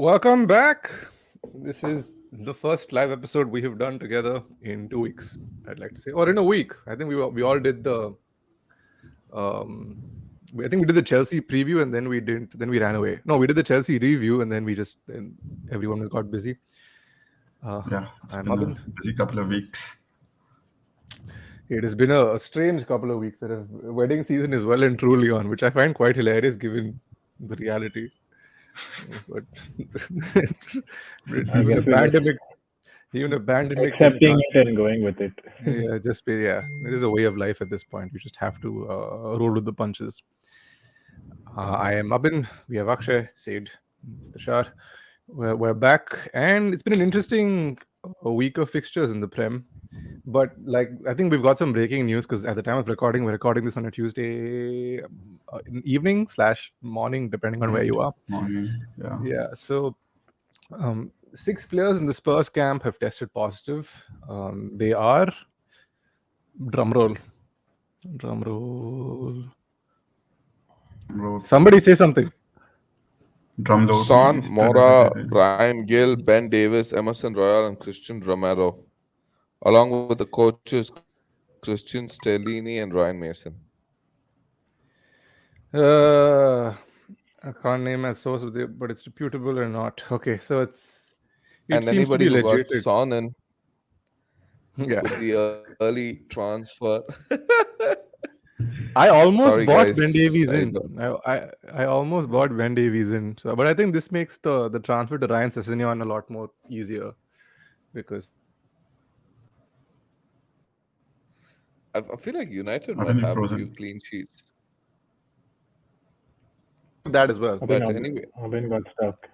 Welcome back. This is the first live episode we have done together in 2 weeks. I'd like to say, or in a week. I think we all did the. I think we did the Chelsea preview and then we didn't. Then we ran away. No, we did the Chelsea review and then then everyone has got busy. It's I'm been Abin. a busy couple of weeks. It has been a strange couple of weeks. That wedding season is well and truly on, which I find quite hilarious given the reality. But even a pandemic, accepting it and going with it. it is a way of life at this point. You just have to roll with the punches. I am Abin. We have Akshay, Said, Tushar. We're back, and it's been an interesting week of fixtures in the Prem. But I think we've got some breaking news because at the time of recording, we're recording this on a Tuesday evening / morning, depending on where you are. Morning, yeah. So 6 players in the Spurs camp have tested positive. They are drumroll. Somebody say something. Son, Mora, Brian Gill, Ben Davis, Emerson Royal, and Christian Romero, along with the coaches Christian Stellini and Ryan Mason. I can't name a source, but it's reputable or not. Okay, so it and seems to be who legit. Got Son in with the early transfer. I almost bought Ben Davies in. I almost bought Ben Davies in. So, but I think this makes the transfer to Ryan Sessegnon a lot more easier because I feel like United might have a few clean sheets. That as well. But anyway, Abin got stuck.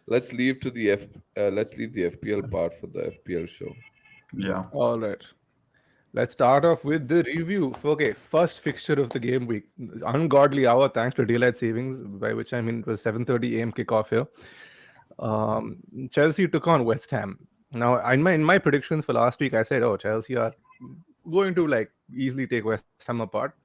Let's leave the FPL part for the FPL show. Yeah. All right. Let's start off with the review. Okay, first fixture of the game week. Ungodly hour thanks to daylight savings, by which I mean it was 7:30 a.m. kickoff here. Chelsea took on West Ham. Now, in my predictions for last week, I said, Chelsea are going to easily take West Ham apart.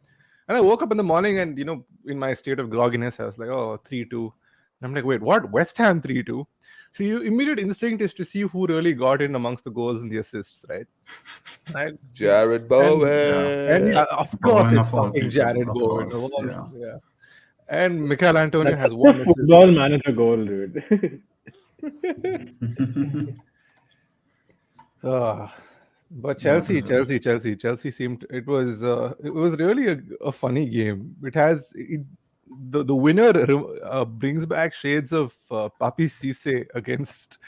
And I woke up in the morning and, in my state of grogginess, I was like, 3-2. I'm like, wait, what? West Ham 3-2? So your immediate instinct is to see who really got in amongst the goals and the assists, right? Jared Bowen. And of course it's fucking Jared Bowen. Yeah. And Mikel Antonio has one assist. Football manager goal, dude. But Chelsea seemed it was really a funny game. It has the winner brings back shades of Papi Cisse against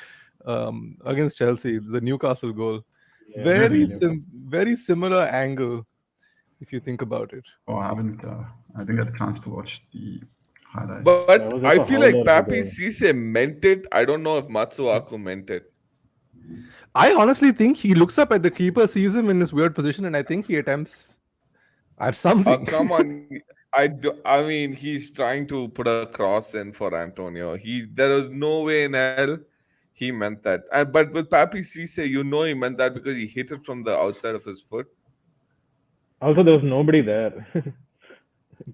Chelsea, the Newcastle goal. Yeah, very similar angle, if you think about it. I didn't get a chance to watch the highlights. But I feel like Papi Cisse meant it. I don't know if Matsuaku meant it. I honestly think he looks up at the keeper, sees him in this weird position, and I think he attempts at something. Come on. I mean, he's trying to put a cross in for Antonio. There was no way in hell he meant that. But with Papi Cisse, he meant that because he hit it from the outside of his foot. Also, there was nobody there to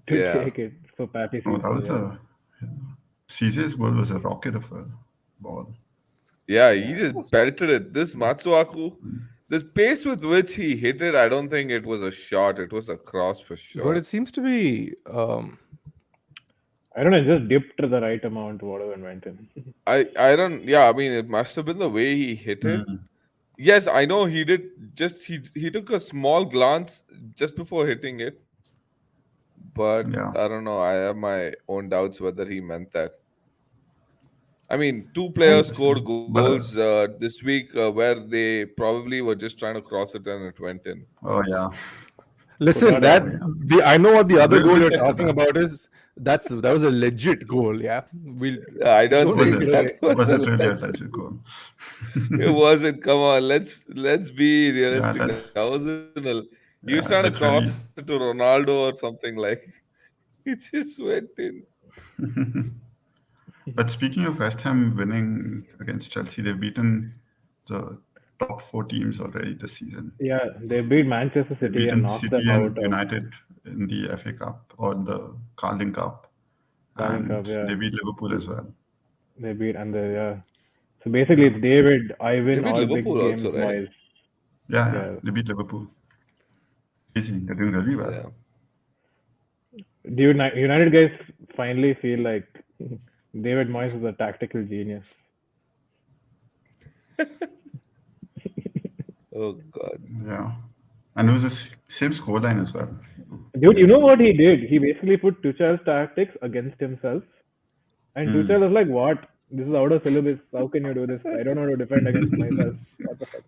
take it for Papi Cisse. Cisse's goal was a rocket of a ball. Yeah, he just belted it. This Matsuaku, the pace with which he hit it, I don't think it was a shot. It was a cross for sure. But it seems to be... I don't know, it just dipped the right amount, whatever went in. I mean, it must have been the way he hit it. Yes, I know he did. He took a small glance just before hitting it. But I don't know. I have my own doubts whether he meant that. I mean, 2 players scored goals this week where they probably were just trying to cross it and it went in. Oh, yeah. Listen, I know what the other goal you're talking about is. That was a legit goal, yeah. I don't think that was a really legit goal. It wasn't. Come on, let's be realistic. That wasn't. He was trying to cross it to Ronaldo or something like. It just went in. But speaking of West Ham winning against Chelsea, they've beaten the top 4 teams already this season. Yeah, they beat Manchester City and knocked them out. United in the FA Cup or the Carling Cup, Carling and Cup, yeah. they beat Liverpool as well. They beat and they, yeah. So basically, it's David, They Ivan, beat all big Liverpool games, also, right? Moyes. Yeah, Yeah. they beat Liverpool. Easy, they're doing really well. Yeah. Do United guys finally feel like David Moyes is a tactical genius? Oh God. Yeah, and it was the same scoreline as well. Dude, you know what he did? He basically put Tuchel's tactics against himself. And Tuchel was like, what? This is out of syllabus. How can you do this? I don't know how to defend against myself. What the fuck?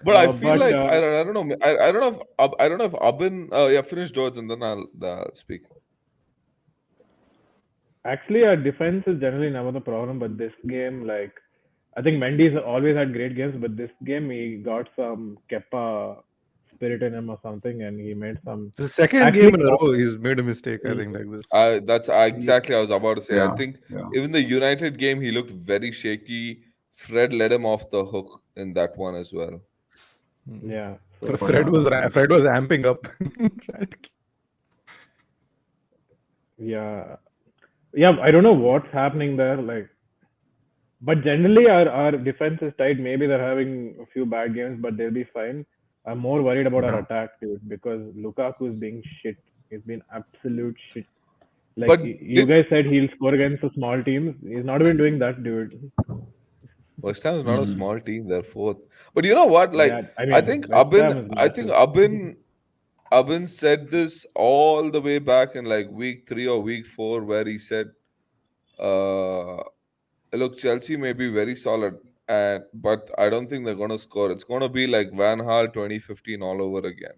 But I feel But like I don't know. I don't know if I don't know if Abin. Yeah, finish George and then I'll speak. actually, our defense is generally never the problem. But this game, like, I think Mendy's always had great games. But this game, he got some Kepa spirit in him or something. And he made some. The second Actually, game in a row, he's made a mistake. I think like this. That's exactly I was about to say. I Yeah, think yeah. even the United game, he looked very shaky. Fred let him off the hook in that one as well. yeah. So, Fred was amping up. yeah. Yeah, I don't know what's happening there. Like, but generally our defense is tight. Maybe they're having a few bad games, but they'll be fine. I'm more worried about our Yeah. attack, dude, because Lukaku is being shit. He's been absolute shit. Like But you guys said, he'll score against the small teams. He's not even doing that, dude. West Ham is not a small team; they're fourth. But you know what? Like, Yeah, I I mean, think West Ham is I think massive. Abin said this all the way back in like week 3 or week 4, where he said, "Look, Chelsea may be very solid, and but I don't think they're going to score. It's going to be like Van Gaal 2015 all over again."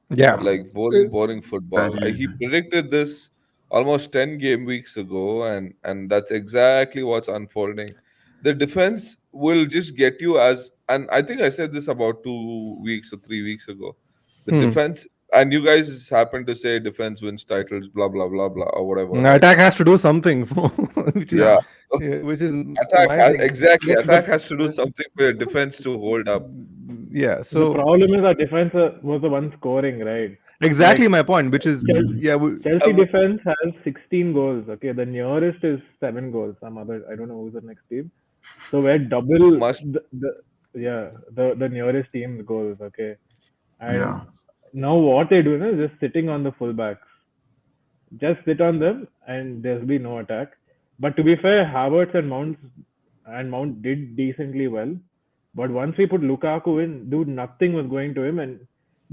Yeah. Like boring football. Very- He predicted this almost 10 game weeks ago, and that's exactly what's unfolding. The defense will just get you and I think I said this about 2 weeks or 3 weeks ago. The defense, and you guys happen to say defense wins titles, blah blah blah blah or whatever. Right? Attack has to do something, which is Yeah. which is Attack my thing. exactly. But Attack has to do something for your defense to hold up. yeah, The so problem is our defense was the one scoring, right? exactly Like, my point, which is Chelsea defense has 16 goals. Okay, the nearest is 7 goals. Some other, I don't know who's the next team. So we're double Must the nearest team's goals. Okay, and Yeah. now what they're doing is just sitting on the fullbacks. Just sit on them, and there'll be no attack. But to be fair, Havertz and Mount did decently well. But once we put Lukaku in, dude, nothing was going to him. And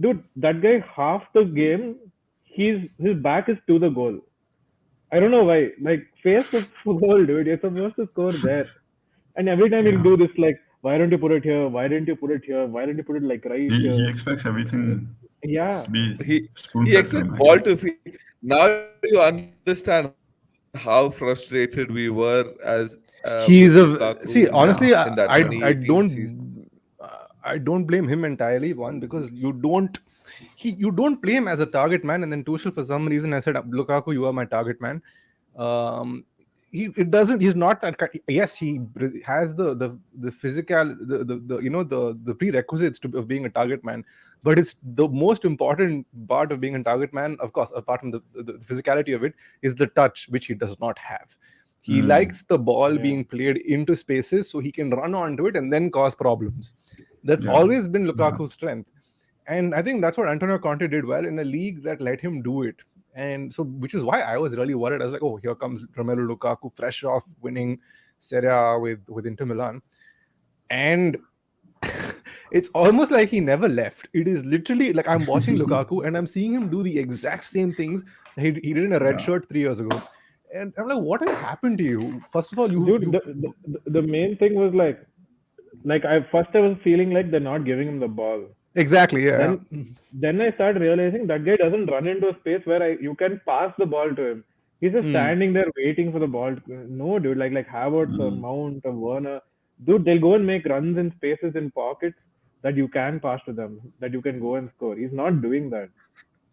dude, that guy half the game, his back is to the goal. I don't know why. Like face the goal, dude. You're supposed to score there. And every time he'll do this, like, why don't you put it here? Why didn't you put it here? Why didn't you put it like right He here? expects everything Yeah. to be he spoon-fed expects to him, I ball guess. to feed. Now you understand how frustrated we were as he's with a Lukaku see. Honestly, in that I 2018 season. don't blame him entirely. One, because you don't play him as a target man, and then Tuchel, for some reason, I said, Lukaku, you are my target man. He's not that yes, he has the physical, the prerequisites of being a target man, but it's the most important part of being a target man, of course, apart from the physicality of it, is the touch, which he does not have. He likes the ball being played into spaces so he can run onto it and then cause problems. That's always been Lukaku's strength. And I think that's what Antonio Conte did well in a league that let him do it. And so, which is why I was really worried. I was like, oh, here comes Romelu Lukaku, fresh off winning Serie A with Inter Milan. And it's almost like he never left. It is literally like I'm watching Lukaku and I'm seeing him do the exact same things he did in a red shirt 3 years ago. And I'm like, what has happened to you? First of all, the main thing was like I was feeling like they're not giving him the ball. Exactly, yeah. Then I started realizing that guy doesn't run into a space where you can pass the ball to him. He's just standing there waiting for the ball. No, dude, like Havertz or Mount or Werner, dude, they'll go and make runs in spaces in pockets that you can pass to them, that you can go and score. He's not doing that.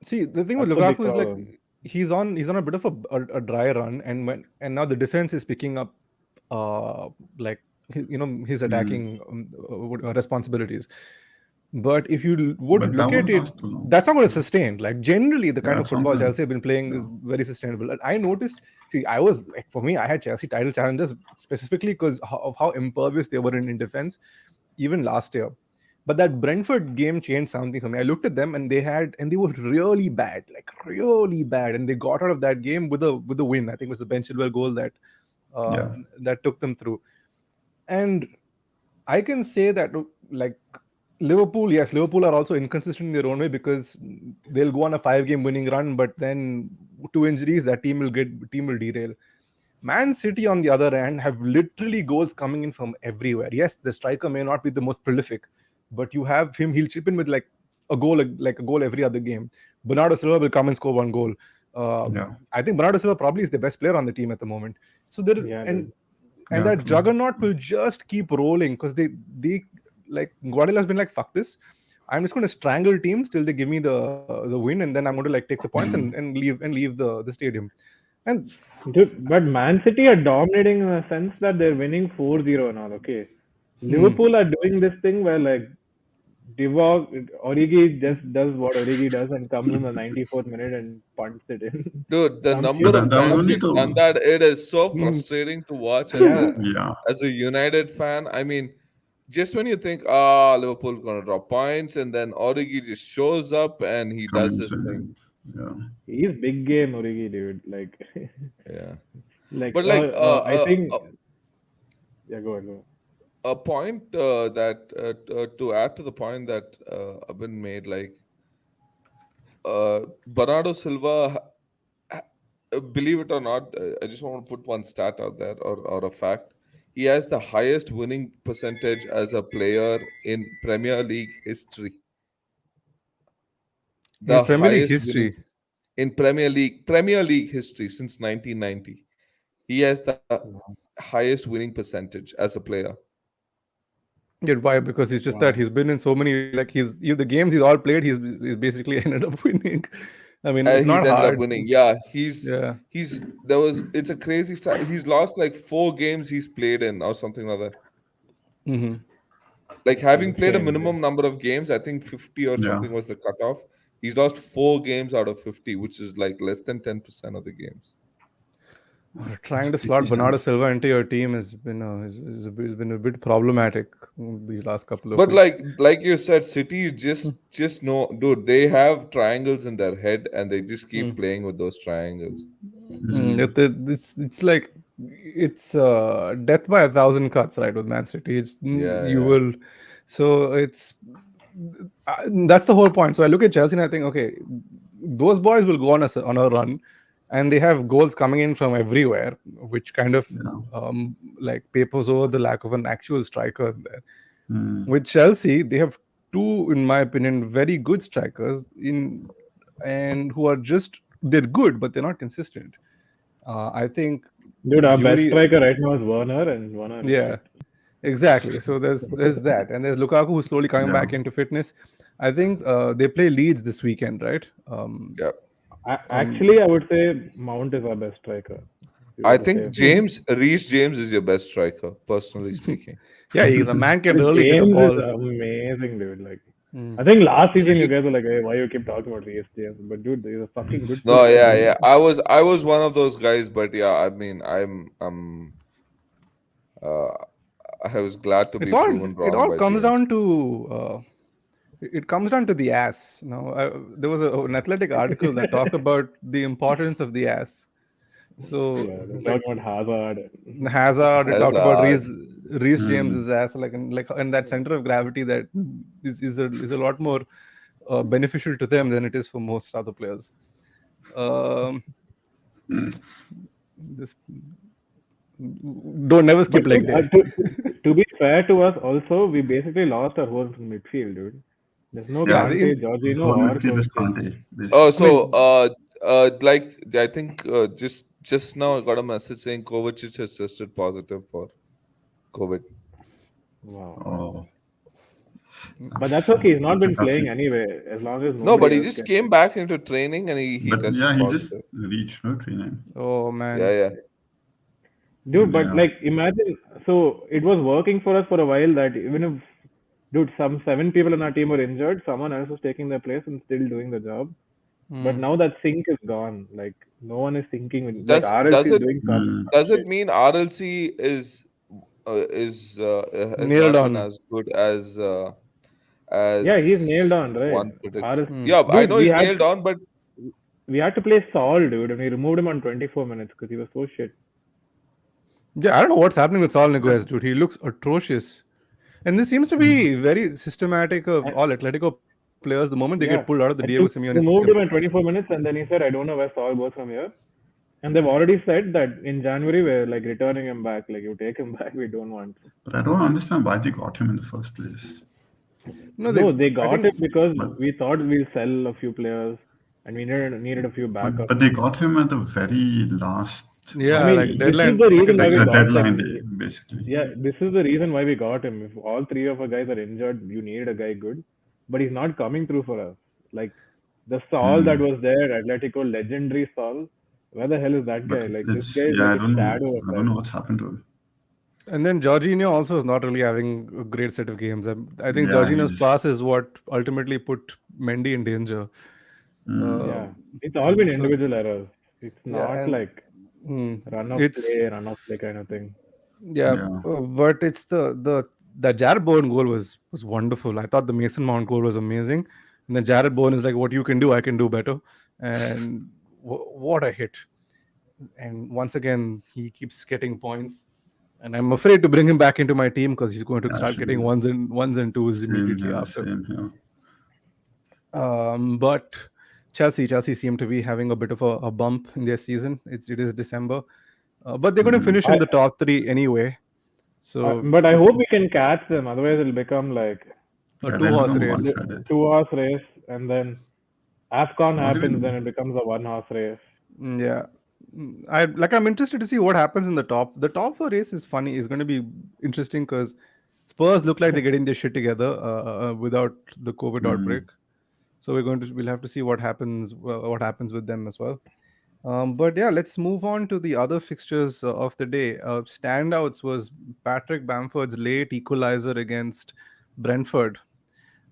See, the thing with Lukaku is like he's on a bit of a dry run, and now the defense is picking up, like his attacking responsibilities. But if you would But that look at won't it, last too long. that's not going to sustain. Like generally, the kind Yeah, of it's not football gonna. Chelsea have been playing is very sustainable. And I noticed. See, I was like, for me, I had Chelsea title challenges specifically because of how impervious they were in defense, even last year. But that Brentford game changed something for me. I looked at them and they were really bad, like really bad, and they got out of that game with a win. I think it was the Ben Chilwell goal Yeah. that took them through. And I can say that like Liverpool, yes, Liverpool are also inconsistent in their own way because they'll go on a 5-game winning run, but then two injuries, that team will derail. Man City, on the other hand, have literally goals coming in from everywhere. Yes, the striker may not be the most prolific, but you have him. He'll chip in with like a goal every other game. Bernardo Silva will come and score one goal. Yeah. I think Bernardo Silva probably is the best player on the team at the moment. So there Yeah, and dude. and Yeah. that True. juggernaut will just keep rolling because they like Guardiola's been like, fuck this. I'm just going to strangle teams till they give me the win, and then I'm going to like take the points and leave the stadium. And Dude, but Man City are dominating in the sense that they're winning 4-0 and all, okay? Liverpool are doing this thing where like Divock Origi just does what Origi does and comes in the 94th minute and punts it in. Dude, the Some number But stupid of that was times stuff. only he's done the. that, it is so mm, frustrating to watch Yeah. Yeah. as a United fan. I mean, just when you think, Liverpool gonna drop points, and then Origi just shows up and he does Comes his thing. and yeah. He's big game Origi, dude. Like, Yeah. like But like I think, yeah, go ahead, go ahead. a point that to add to the point that Abin made, like Bernardo Silva, believe it or not, I just want to put one stat out there, or a fact. He has the highest winning percentage as a player in Premier League history. in The Premier League highest winning history, in Premier League history since 1990. He has the highest winning percentage as a player. yeah, why? Because he's just that Wow. he's been in so many like the games he's all played. He's basically ended up winning. I mean, it's He's not ended up hard. winning. Yeah, Yeah. it's a crazy stat. He's lost like 4 games he's played in or something like that. Hmm. Like having played a Insane, dude. minimum number of games, I think 50 or Yeah. something was the cutoff. He's lost 4 games out of 50, which is like less than 10% of the games. Trying to It's slot crazy Bernardo stuff. Silva into your team has been a bit problematic these last couple of But weeks. like you said, City just know, dude, they have triangles in their head and they just keep playing with those triangles. It's like it's death by a thousand cuts, right? With Man City, Yeah, you yeah. will. So that's the whole point. So I look at Chelsea and I think, okay, those boys will go on a run, and they have goals coming in from everywhere, which kind of Yeah. like papers over the lack of an actual striker there. Mm. With Chelsea, they have two, in my opinion, very good strikers and who are just they're good, but they're not consistent. I think Dude, our best Yuri, striker right now is Werner, and Werner is yeah, shit. exactly. So there's that, and there's Lukaku who's slowly coming Yeah. back into fitness. I think they play Leeds this weekend, right? Yeah. Actually, I would say Mount is our best striker. If you I were to think say. Reece James is your best striker, personally speaking. Yeah, the man can Dude, really hit a James is ball. amazing, dude. Like, Mm. I think last season He you lit- guys were like, "Hey, why you keep talking about Reece James?" But dude, he's a fucking good no, footballer, yeah, dude. yeah. I was one of those guys, but yeah, I mean, uh, I was glad to It's be all proven it wrong all by comes James. down to it comes down to the ass. There was an athletic article that talked about the importance of the ass. So Yeah, they're like talking about Hazard. Hazard, it talked about Hazard. Reece Mm. James's ass, and that center of gravity that is a lot more beneficial to them than it is for most other players. Um, just don't never skip But leg dude, day. to be fair to us, also we basically lost our whole midfield, dude. There's no Yeah. Yeah, Kante, The Jorginho, whole or midfield is Kovacic. Kante, Oh, basically. I mean, so like I think just now I got a message saying Kovacic has tested positive for COVID. Wow. Oh, But that's okay. He's not that's a been playing toughie. anyway, as long as No, nobody but he else just gets came it. back into training and he But yeah, tested he just positive. reached no training. oh Yeah, man, yeah. Dude, but Yeah. like imagine, so it was working for us for a while that even if dude, some 7 people on our team were injured. Someone else was taking their place and still doing the job. But now that sync is gone. Like no one is syncing with like Does RLC is it doing some does it shit. mean RLC has Nailed not been on. as good Yeah, he's as nailed on, right? one predicted? RLC, Yeah, I dude, know he's nailed on, but we had to play Saul, dude, and we removed him on 24 minutes because he was so shit. Yeah, I don't know what's happening with Saul Niguez, dude. He looks atrocious. And this seems to be very systematic of And, all Atletico players. The moment they get pulled out of the yeah, Diego and Simeone to system. removed him in 24 minutes, and then he said, "I don't know where Saul goes from here." And they've already said that in January we're like returning him back. Like you take him back, we don't want. But I don't understand why they got him in the first place. No, No, they I got think it because But we thought we'll sell a few players, and we needed a few but, backups. but they got him at the very last, I yeah, mean, like this is deadline, the like a reason why we deadline day. got deadline them. day, basically. Yeah, this is the reason why we got him. If all three of our guys are injured, you need a guy good, but he's not coming through for us. Like the Saul that was there, Atletico legendary Saul. Where the hell is that But guy? Like this it's, guy is yeah, like I a don't know. shadow of I don't that. know what's happened to him. And then Jorginho also is not really having a great set of games. I think Yeah, Jorginho's he's. pass is what ultimately put Mendy in danger. Yeah, it's all been So individual errors. It's yeah, not and like mm, run it's of play kind of thing. yeah, Yeah. but it's the Jared Bowen goal was wonderful. I thought the Mason Mount goal was amazing, and then Jared Bowen is like, "What you can do, I can do better," and what a hit! And once again, he keeps getting points, and I'm afraid to bring him back into my team because he's going to Yeah, start getting ones and twos same immediately here, after. same here. But Chelsea seem to be having a bit of a bump in their season. It is December, but they're going to finish I, in the top three anyway. So but I hope we can catch them. Otherwise, it'll become like a Yeah, two they'll horse become race. one-sided. 2 hours race, and then AFCON Not happens, then even. it becomes a 1 horse race. Yeah. I'm interested to see what happens in the top. The top four race is funny. Is going to be interesting because Spurs look like they're getting their shit together without the COVID outbreak. So we'll have to see what happens with them as well. But yeah, let's move on to the other fixtures of the day. Standouts was Patrick Bamford's late equalizer against Brentford.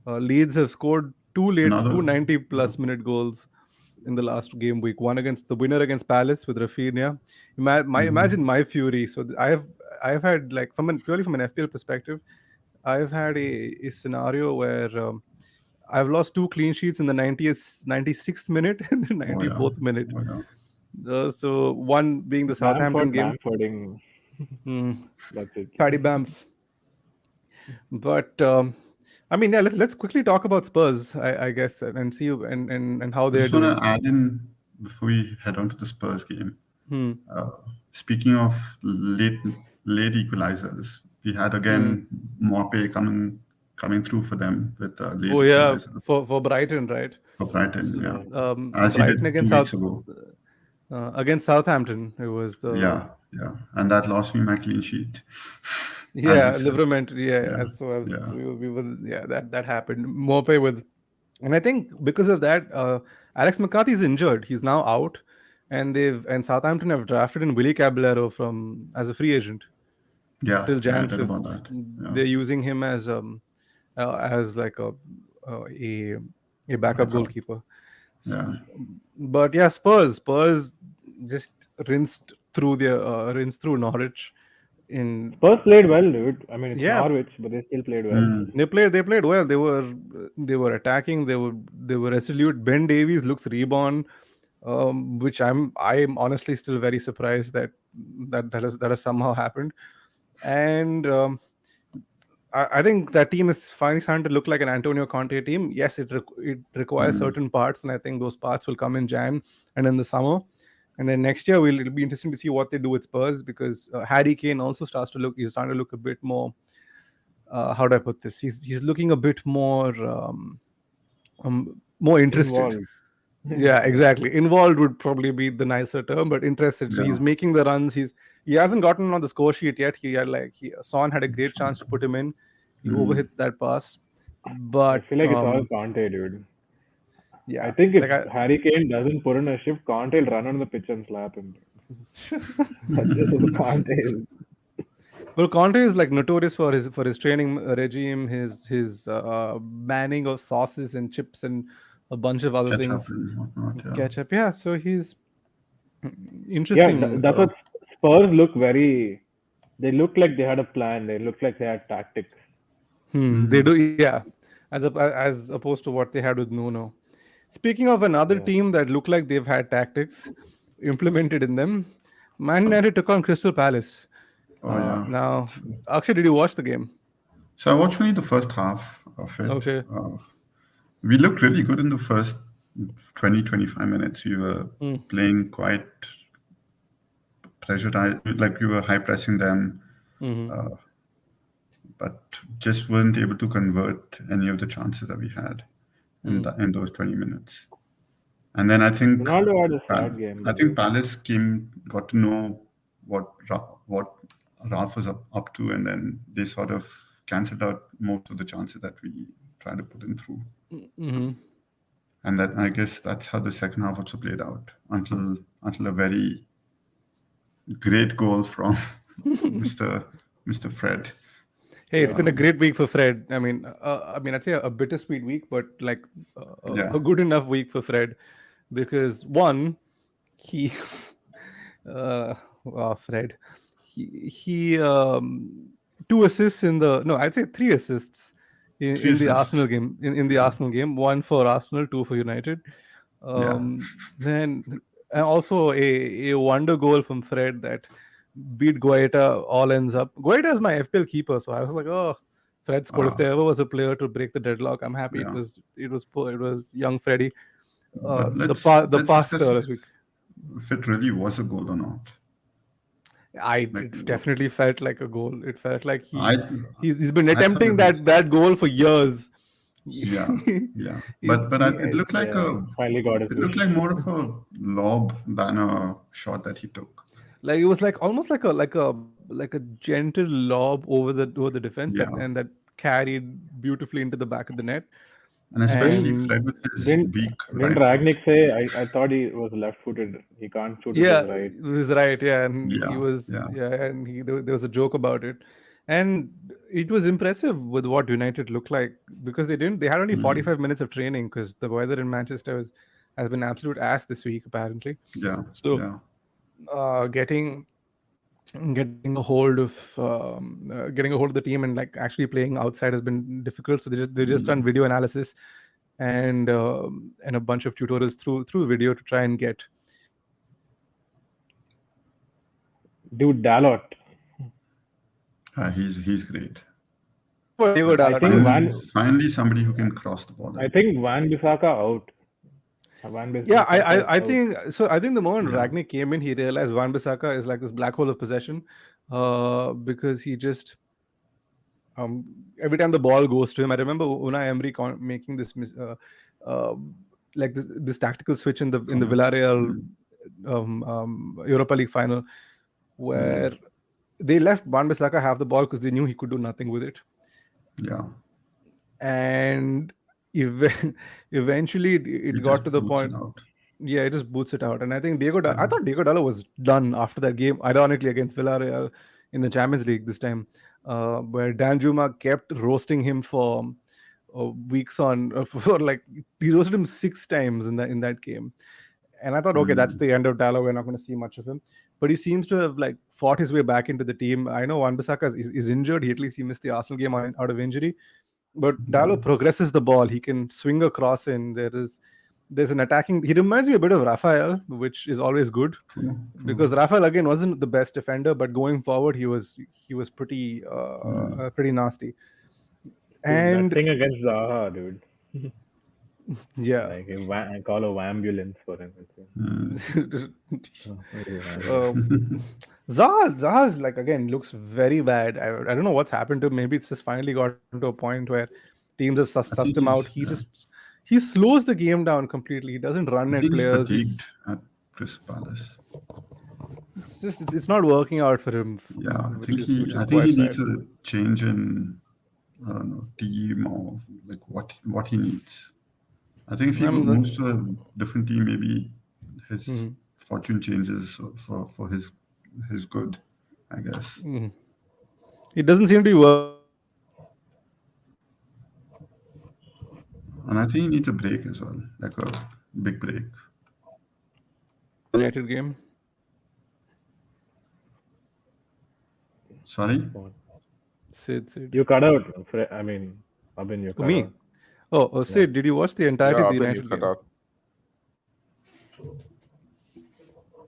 Leeds have scored two Another. 90 plus minute goals in the last game week. One against the winner against Palace with Rafinha. Imagine my fury. So I've had like purely from an FPL perspective, I've had a scenario where I've lost two clean sheets in the 96th minute and the Oh, yeah. 94th minute. Oh, yeah. So one being the Southampton game. Bamfording. Mm, That's it. Paddy Bamf. But I mean, yeah, let's quickly talk about Spurs, I guess, and see and how I they're just want doing. to add in before we head on to the Spurs game. Hmm. Speaking of late equalizers, we had again Morpay coming through for them with late Oh yeah, equalizer for Brighton, right? for Brighton. So, Yeah, as he Brighton did 2 weeks ago. Against Southampton. It was the Yeah, and that lost me my clean sheet, as you yeah said. Liverment. Yeah, Yeah, so yeah, we were yeah that happened. Morpay with, and I think because of that, Alex McCarthy is injured. He's now out, and Southampton have drafted in Willie Caballero from as a free agent yeah. till I Jan read about 5th. that. Yeah, They're using him as like a a backup backup. goalkeeper. Yeah, But yeah, Spurs just rinsed through Norwich in Spurs played well, dude. I mean, it's yeah. Norwich, but they still played well. They played well. They were attacking. They were resolute. Ben Davies looks reborn, which I'm honestly still very surprised that has somehow happened. And I think that team is finally starting to look like an Antonio Conte team. Yes, it requires certain parts, and I think those parts will come in Jan and in the summer. And then next year, it'll be interesting to see what they do with Spurs because Harry Kane also he's starting to look a bit more. How do I put this? He's looking a bit more interested. Involved. Yeah, exactly. Involved would probably be the nicer term, but interested. So yeah. he's making the runs. He hasn't gotten on the score sheet yet. Son had a great chance to put him in. He overhit that pass, I but feel like it's all Conte, dude. yeah, I think if like Harry Kane doesn't put in a shift, Conte will run on the pitch and slap him. That's just who Conte is. Well, Conte is like notorious for his training regime, his banning of sauces and chips and a bunch of other Catch up things. and whatnot. Yeah. Ketchup, yeah. So he's Yeah, interesting. that's what Spurs look very. They look like they had a plan. They look like they had tactics. They do, yeah. As opposed to what they had with Nuno. Speaking of another Yeah. team that look like they've had tactics implemented in them, Man United took on Crystal Palace. Oh yeah. Now, Akshay, did you watch the game? So I watched only the first half of it. Okay. We looked really good in the first 20, 25 minutes. We were playing quite pressurized, like we were high pressing them, but just weren't able to convert any of the chances that we had in those 20 minutes. And then Ronaldo had a sad game. I think Palace got to know what Ralf was up to, and then they sort of cancelled out most of the chances that we tried to put in through. And that, I guess, that's how the second half also played out until a very great goal from Mr. Fred. Hey, it's been a great week for Fred. I mean, I'd say a bittersweet week, but like Yeah. a good enough week for Fred, because one, he, Fred, he 2 assists in the no, I'd say 3 assists in the assists. Arsenal game. In the Arsenal game, one for Arsenal, two for United. Then and also a wonder goal from Fred that beat Guaita all ends up. Guaita is my FPL keeper, so I was like, oh, Fred scored. If there ever was a player to break the deadlock, I'm happy. Yeah. It was young Freddy. But let's The past discuss last week. if it really was a goal or not. It definitely felt like a goal. It felt like he's been I thought attempting it was- that goal for years. Yeah, yeah. But it looked like finally got it looked like more of a lob than a shot that he took. Like it was like almost like a gentle lob over the defense Yeah. and that carried beautifully into the back of the net. And especially And Fred with his Didn't weak didn't right foot. Ragnick say I thought he was left-footed. He can't shoot with Yeah, his right. he was right. Yeah, and Yeah, he was yeah. and there was a joke about it, and it was impressive with what United looked like because they had only 45 minutes of training because the weather in Manchester has been absolute ass this week apparently. Yeah. So getting a hold of the team and like actually playing outside has been difficult. So they just done video analysis and a bunch of tutorials through video to try and get. Dude, Dalot. He's great. For Diego Dalot, I think Finally somebody who can cross the ball. I think Van Bissaka out. Yeah, I think so. I think the moment Ragnick came in, he realized Van Bissaka is like this black hole of possession, because he just every time the ball goes to him. I remember Unai Emery making this like this tactical switch in the Villarreal Europa League final, where they left Van Bissaka have the ball because they knew he could do nothing with it. Yeah. And eventually it got to the point. Yeah, it just boots it out. And I think I thought Diego Dalot was done after that game, ironically against Villarreal in the Champions League this time, where Danjuma kept roasting him for weeks on for like he roasted him 6 times in that game. And I thought, okay, that's the end of Dalot. We're not going to see much of him. But he seems to have like fought his way back into the team. I know Wan Bissaka is injured. At least he missed the Arsenal game out of injury. But Dalot progresses the ball. He can swing across in. There's an attacking. He reminds me a bit of Rafael, which is always good. True. Because Rafael again wasn't the best defender, but going forward he was pretty pretty nasty. And that thing against Zaha, dude. Yeah, like I call a ambulance for him. Zaha's like again looks very bad. I don't know what's happened to him. Maybe it's just finally gotten to a point where teams have sussed him out. He slows the game down completely. He doesn't run at players. He's fatigued at Crystal Palace. It's not working out for him. Yeah, I think he needs a change in team or like what he needs. I think if he moves to a different team, maybe his fortune changes for his good, I guess. It doesn't seem to be working out for him. And I think he needs a break as well, like a big break. United game. Sorry? Sid. You cut out. I mean, Abin, you cut Me? out. Oh, Sid, did you watch the entirety Yeah, of the when you United cut game? out.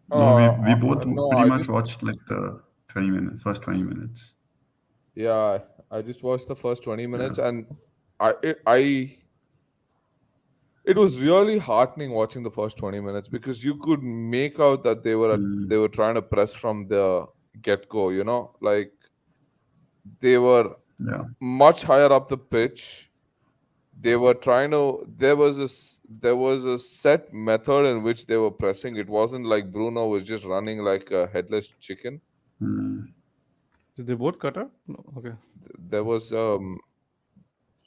No, we both No, pretty I much just watched like the 20 minutes, first 20 minutes. yeah, I just watched the first 20 minutes, and I it was really heartening watching the first 20 minutes because you could make out that they were trying to press from the get go. You know, like they were Yeah. much higher up the pitch. They were trying to. There was a set method in which they were pressing. It wasn't like Bruno was just running like a headless chicken. Did they both cut out? No. Okay. There was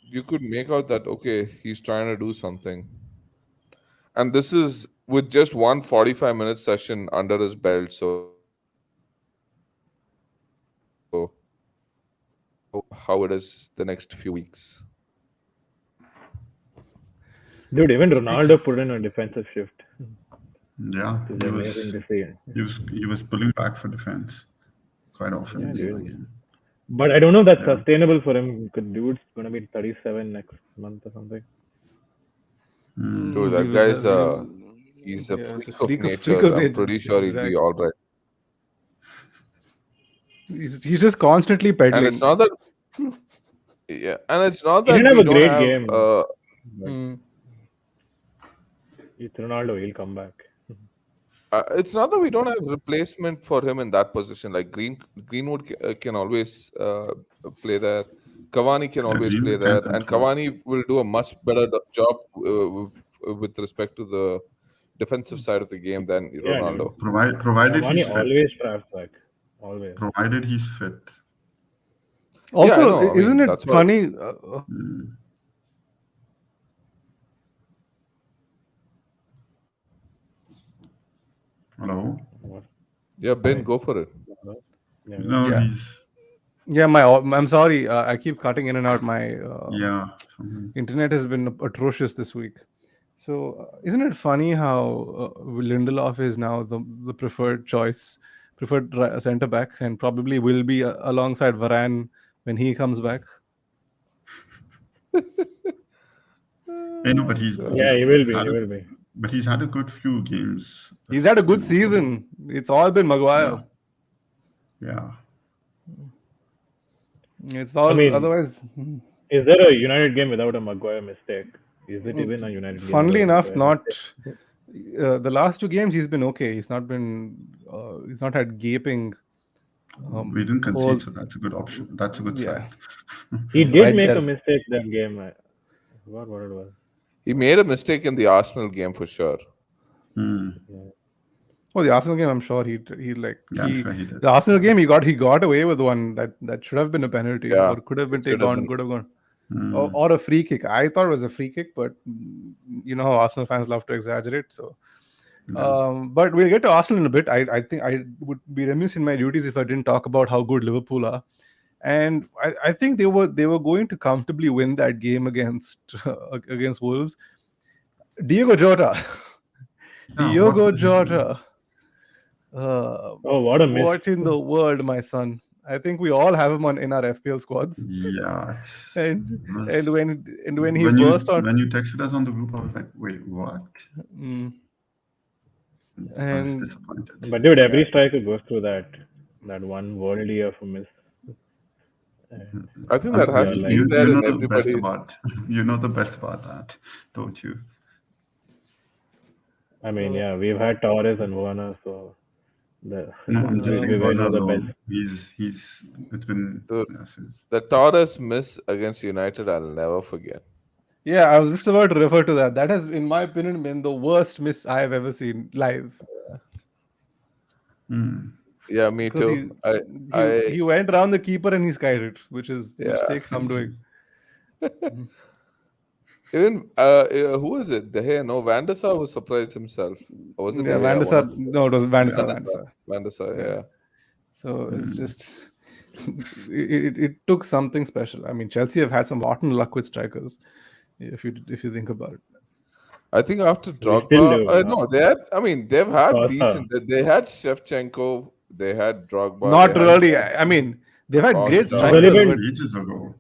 you could make out that okay, he's trying to do something, and this is with just one 45-minute session under his belt. So how it is the next few weeks. Dude, even Ronaldo put in a defensive shift. Yeah. It's amazing to see. He was pulling back for defense quite often in the dude. game. But I don't know if that's sustainable for him. Dude's gonna be 37 next month or something. Dude, that guy's he's a freak of nature. I'm pretty sure he'll be all right. He's just constantly peddling. And it's not that yeah, and it's not He that didn't have we a don't great have game. It's Ronaldo. He'll come back. it's not that we don't have replacement for him in that position. Like Greenwood can always play there. Cavani can always play there, and Cavani will do a much better job with respect to the defensive side of the game than Ronaldo. Provided Cavani he's fit. always traps back. Always. Provided he's fit. Also, I mean, isn't it that's why- funny? Hello? Yeah, Ben, go for it. No, Yeah. Yeah, I'm sorry. I keep cutting in and out. My internet has been atrocious this week. So, isn't it funny how Lindelof is now the preferred choice, preferred centre back, and probably will be alongside Varane when he comes back? I know, but he will be. He will be. But he's had a good few games. He's had a good season. It's all been Maguire. Yeah. It's all otherwise. Is there a United game without a Maguire mistake? Is it even a United game? Funnily enough, not. The last two games he's been okay. He's not had gaping. We didn't concede, so that's a good option. That's a good sign. He did make a mistake that game. I forgot what it was. He made a mistake in the Arsenal game for sure. Oh, the Arsenal game, I'm sure he like I'm sure he did. The Arsenal game, he got away with one that should have been a penalty or could have been could have gone. Or a free kick. I thought it was a free kick, but you know how Arsenal fans love to exaggerate. So, but we'll get to Arsenal in a bit. I think I would be remiss in my duties if I didn't talk about how good Liverpool are, and I think they were going to comfortably win that game against Wolves. Diogo Jota. What a miss! What in the world, my son? I think we all have him in our FPL squads. Yeah. And when he burst on, when you texted us on the group, I was like, wait, what? I was disappointed. But dude, every striker goes through that one worldly of a miss. I think that has to be there in everybody's. You know the best about that, don't you? I mean, we've had Torres and Werner, so I'm just saying Werner alone. It's been the Torres miss against United. I'll never forget. Yeah, I was just about to refer to that. That has, in my opinion, been the worst miss I have ever seen live. Yeah, me too. He went around the keeper and he skied it, which takes some doing. Even who was it? No, Van der Sar was surprised himself. Or was it? Yeah, Van der Sar. No, it was Van der Sar. Van der Sar. Yeah. So it's just it took something special. I mean, Chelsea have had some rotten luck with strikers, if you think about it. I think after We still Drogba, do. no, they had. I mean, they've had Costa. decent. They had Shevchenko, they had Drogba, they Not had really. I mean, they've had great Costa. It's only strikers, been but ages ago.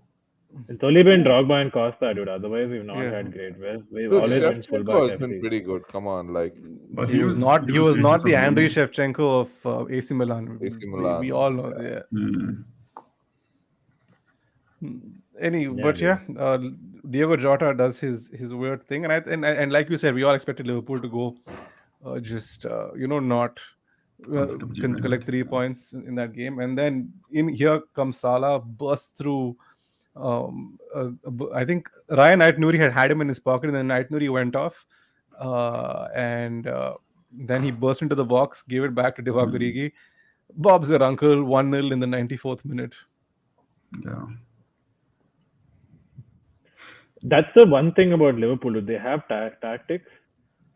it's only been Drogba and Costa, dude. Otherwise, we've not yeah, had great. We've Dude, always been Shevchenko fullback has been FC. pretty good. Come on, like But he was not. he He was was not ages the ago. Andriy Shevchenko of AC Milan. AC We Milan. all know. Yeah. Yeah. Mm. Yeah, But yeah, dude. Diego Jota does his weird thing, and like you said, we all expected Liverpool to go not Comfortably win collect it. 3 points in that game, and then in here comes Salah, bursts through. I think Ryan Knight-Nuri had him in his pocket, and then Knight-Nuri went off, and then he burst into the box, gave it back to Divock Origi. Bob's your uncle, 1-0 in the 94th minute. Yeah. That's the one thing about Liverpool. Dude. They have tactics,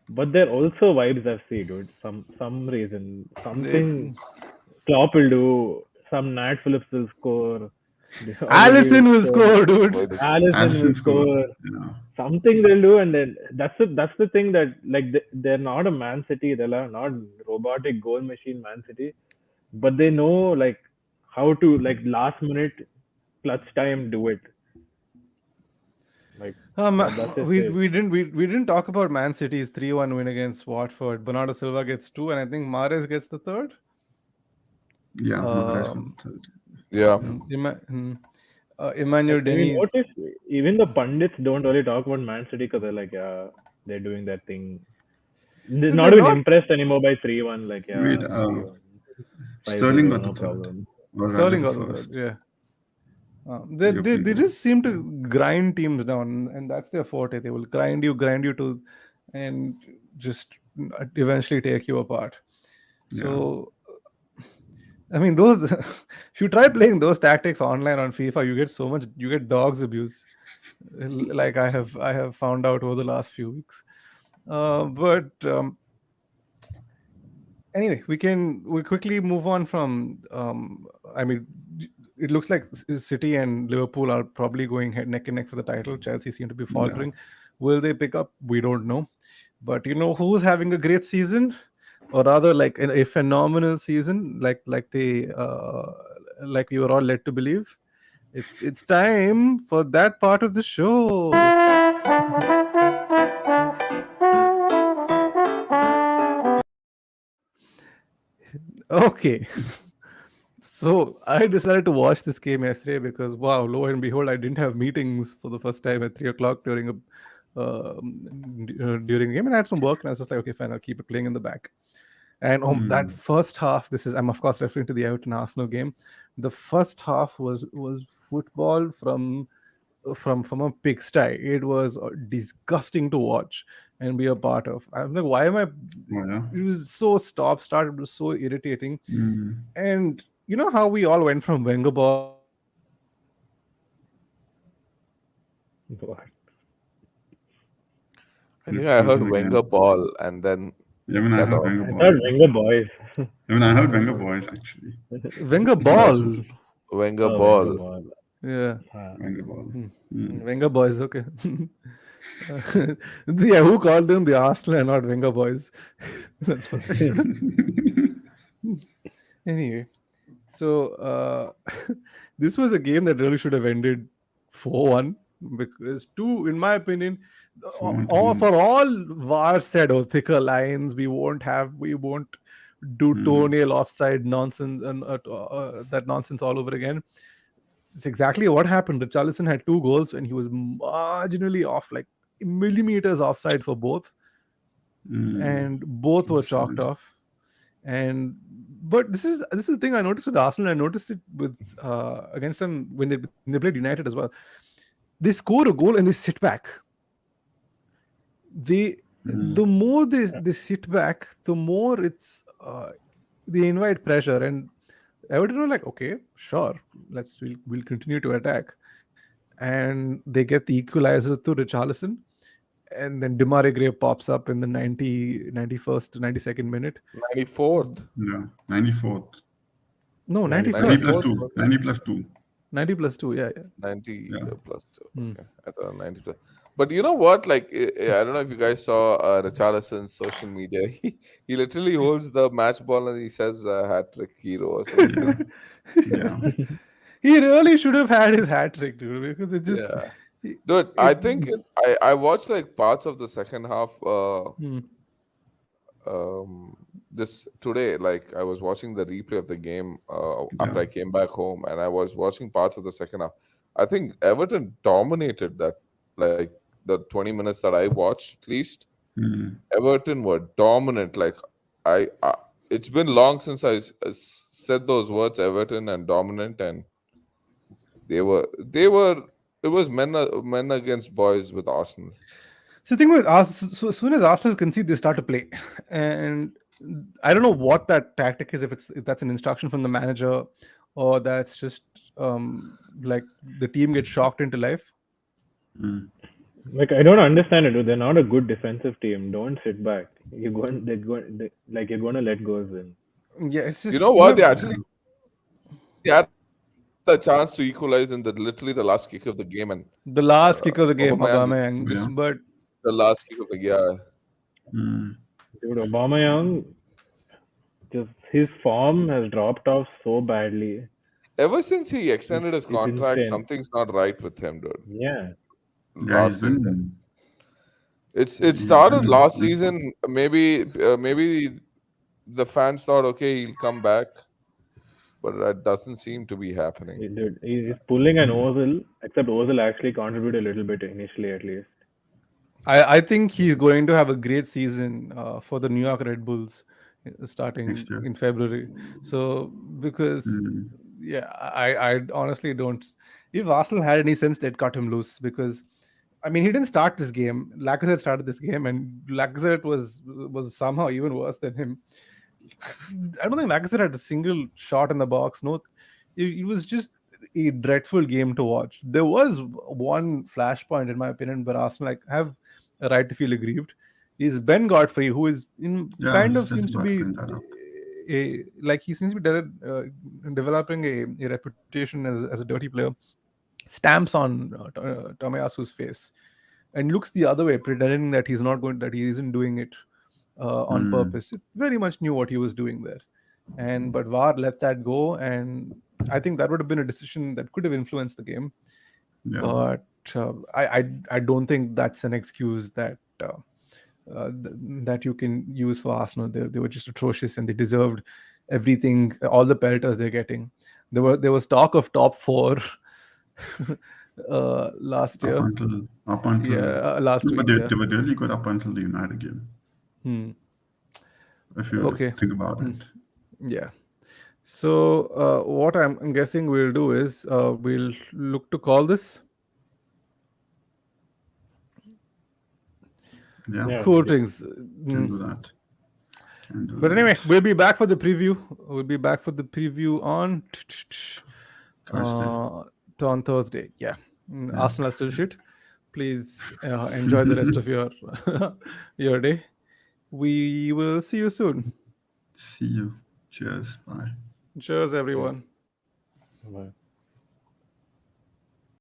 but they're also vibes FC, dude. Some reason, something Klopp will do. Some Nat Phillips will score. Allison will score, dude. Allison will score. Yeah. Something they'll do, and then that's the thing that like they're not a Man City. They're not robotic goal machine Man City, but they know like how to like last minute clutch time do it. Like that's just we it. we didn't talk about Man City's 3-1 win against Watford. Bernardo Silva gets 2, and I think Mahrez gets the third. Yeah. Mahrez got Um, the third. Yeah. Emmanuel Like, you Dennis. notice even the pundits don't really talk about Man City because they're like, yeah, they're doing that thing. They're not even impressed anymore by 3-1. Like, yeah, Wait, 3-1. Sterling 5-0, got no the third. problem. Or rather Sterling the got the first. third, yeah. They just seem to grind teams down, and that's their forte. They will grind you to, and just eventually take you apart. Yeah. So, I mean, those if you try playing those tactics online on FIFA, you get dogs abuse, like I have found out over the last few weeks. But anyway, we quickly move on from. I mean, it looks like City and Liverpool are probably going neck and neck for the title. Chelsea seem to be faltering. Will they pick up? We don't know. But you know who's having a great season, or rather, like a phenomenal season, like we were all led to believe. It's time for that part of the show. Okay. So I decided to watch this game yesterday because wow, lo and behold, I didn't have meetings for the first time at 3 o'clock during a game, and I had some work, and I was just like, okay, fine, I'll keep it playing in the back. And that first half, I'm of course referring to the Everton Arsenal game. The first half was football from a pigsty. It was disgusting to watch and be a part of. I'm like, why am I? It was so stop-start. It was so irritating. And you know how we all went from Wenger ball to Arsenal ball in like 2 seconds? What? I think I heard Wenger ball and then Even I cut heard off. Wenger I boys. thought Wenger boys. Even I heard Wenger boys actually. Wenger ball. Wenger Oh, ball. Wenger ball. Yeah. Wenger ball. Wenger boys, okay. Yeah, who called them the Arsenal and not Wenger boys? That's what I should. Anyway, so this was a game that really should have ended 4-1 because in my opinion, for all VAR said, oh, thicker lines, we won't do toenail offside nonsense and that nonsense all over again. It's exactly what happened. Richarlison had 2 goals and he was marginally off, like millimeters offside for both, and both were chalked off. But this is the thing I noticed with Arsenal. I noticed it with against them when they played United as well. They score a goal and they sit back. The more they sit back, the more it's they invite pressure, and Everton were like, okay, sure, we'll continue to attack, and they get the equalizer through Richarlison, and then Demarai Gray pops up in the 91st, 92nd minute. 94th. Yeah, 94th. No, 90 90 first. plus 94th. 2. 90 plus 2. 90 plus 2. Yeah, yeah. 90 Yeah. plus 2. Hmm. Okay. I thought 90 plus. But you know what? Like, I don't know if you guys saw Richarlison's social media. He literally holds the match ball and he says hat trick hero or Yeah. something. Yeah. He really should have had his hat trick, dude, because it just. Yeah. It, Dude, I it, think I watched like parts of the second half hmm. um this today. Like I was watching the replay of the game Yeah. after I came back home and I was watching parts of the second half. I think Everton dominated that, like the 20 minutes that I watched at least. Mm. Everton were dominant. Like I it's been long since said those words, Everton and dominant, and they were it was men against boys with Arsenal. So the thing with us, so as soon as Arsenal concede, they start to play, and I don't know what that tactic is. If that's an instruction from the manager, or that's just like the team gets shocked into life. Mm. Like I don't understand it. Dude. They're not a good defensive team. Don't sit back. You're going. Like you're going to let goals in. Yeah, it's You just know you what? have They had a chance to equalize in the literally the last kick of the game, and the last kick of the game, Aubameyang Aubameyang, Yeah. but the last kick of the yeah. Mm. Dude, Aubameyang, just his form has dropped off so badly. Ever since he extended his It's contract, insane. something's not right with him, dude. Yeah. Yeah, he's Last season, been. it He's started been. last season. Maybe the fans thought, okay, he'll come back, but that doesn't seem to be happening. Dude, he's pulling an Ozil, except Ozil actually contributed a little bit initially at least. I think he's going to have a great season for the New York Red Bulls starting Next year. in February. So because Mm. yeah, I honestly don't. If Arsenal had any sense, they'd cut him loose because I mean he didn't start this game. Lacazette started this game, and Lacazette was somehow even worse than him. I don't think Lacazette had a single shot in the box. No, it was just a dreadful game to watch. There was one flashpoint, in my opinion, where Arsenal like have a right to feel aggrieved. Is Ben Godfrey, who is in Yeah, I kind was of just seems to about to be bring that up. he seems to be developing a reputation as a dirty player. Stamps on Tomiyasu's face and looks the other way, pretending that he isn't doing it on Mm. purpose. It very much knew what he was doing there, and but VAR let that go, and I think that would have been a decision that could have influenced the game. Yeah. But I don't think that's an excuse that you can use for Arsenal. They were just atrocious, and they deserved everything, all the pelters they're getting. There was talk of top four last year. Up until. Yeah, last No, but week. they, Yeah. they were really good up until the United game. Hmm. If you Okay. think about it. Yeah. So what I'm guessing we'll do is we'll look to call this. Yeah. Yeah. Cool things. Can do that. Can do But that. anyway, we'll be back for the preview. We'll be back for the preview on Thursday. on Thursday. Yeah. Arsenal are still shit. Please enjoy the rest of your your day. We will see you soon. See you. Cheers. Bye. Cheers, everyone. Bye.